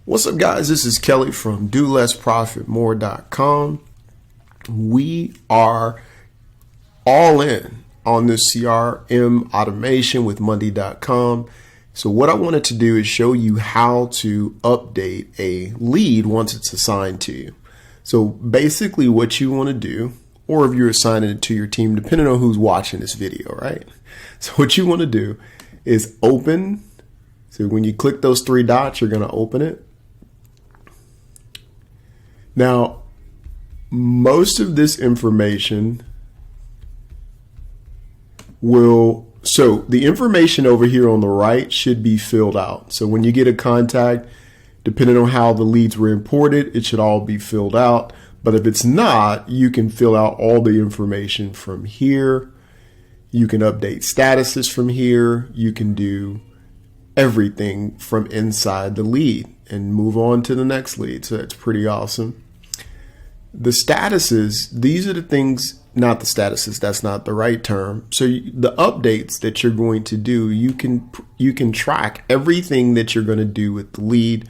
What's up, guys? This is Kelly from DoLessProfitMore.com. We are all in on this CRM automation with Monday.com. So what I wanted to do is show you how to update a lead once it's assigned to you. So basically what you want to do, or if you're assigning it to your team, depending on who's watching this video, right? So what you want to do is open. So when you click those three dots, you're going to open it. Now, most of this information so the information over here on the right should be filled out. So when you get a contact, depending on how the leads were imported, it should all be filled out. But if it's not, you can fill out all the information from here. You can update statuses from here. You can do everything from inside the lead and move on to the next lead. So that's pretty awesome. The statuses, these are the things, not the statuses, that's not the right term. So the updates that you're going to do, you can track everything that you're going to do with the lead.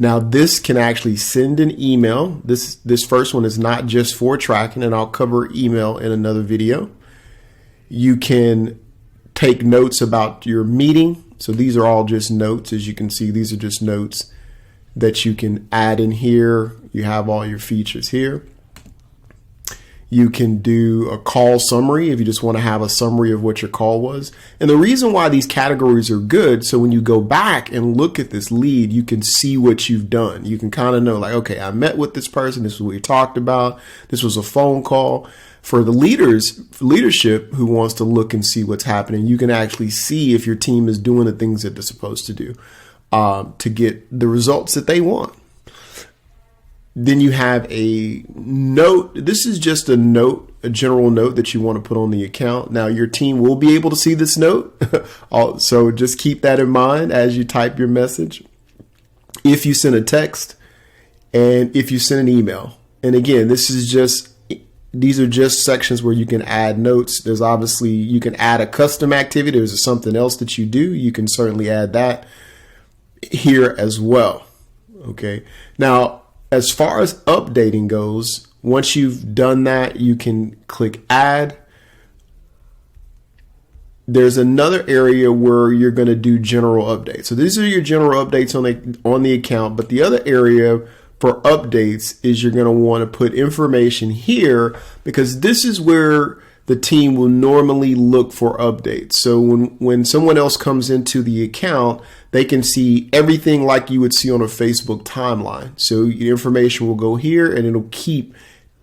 Now this can actually send an email. This first one is not just for tracking, and I'll cover email in another video. You can take notes about your meeting. So these are all just notes. As you can see, these are just notes that you can add in here. You have all your features here. You can do a call summary if you just want to have a summary of what your call was. And the reason why these categories are good, so when you go back and look at this lead, you can see what you've done. You can kind of know, like, okay, I met with this person. This is what we talked about. This was a phone call. For the leadership who wants to look and see what's happening, you can actually see if your team is doing the things that they're supposed to do to get the results that they want. Then you have a note. This is just a note, a general note that you want to put on the account. Now your team will be able to see this note. So just keep that in mind as you type your message. If you send a text and if you send an email. And again, these are just sections where you can add notes. There's obviously, you can add a custom activity. There's something else that you do. You can certainly add that here as well. Okay. Now, as far as updating goes, once you've done that, you can click add. There's another area where you're going to do general updates. So these are your general updates on the account, but the other area for updates is you're going to want to put information here, because this is where the team will normally look for updates. So when someone else comes into the account, they can see everything like you would see on a Facebook timeline. So your information will go here and it'll keep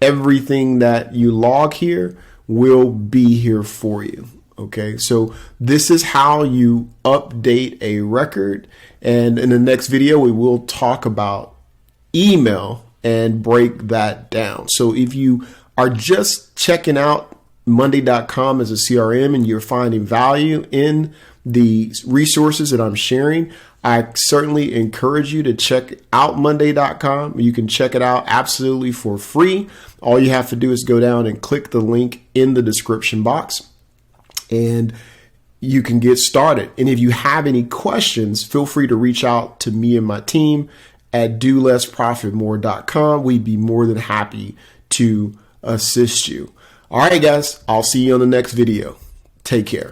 everything that you log here will be here for you. Okay, so this is how you update a record. And in the next video, we will talk about email and break that down. So if you are just checking out Monday.com as a CRM and you're finding value in the resources that I'm sharing, I certainly encourage you to check out Monday.com. You can check it out absolutely for free. All you have to do is go down and click the link in the description box and you can get started. And if you have any questions, feel free to reach out to me and my team at DoLessProfitMore.com. We'd be more than happy to assist you. All right, guys, I'll see you on the next video. Take care.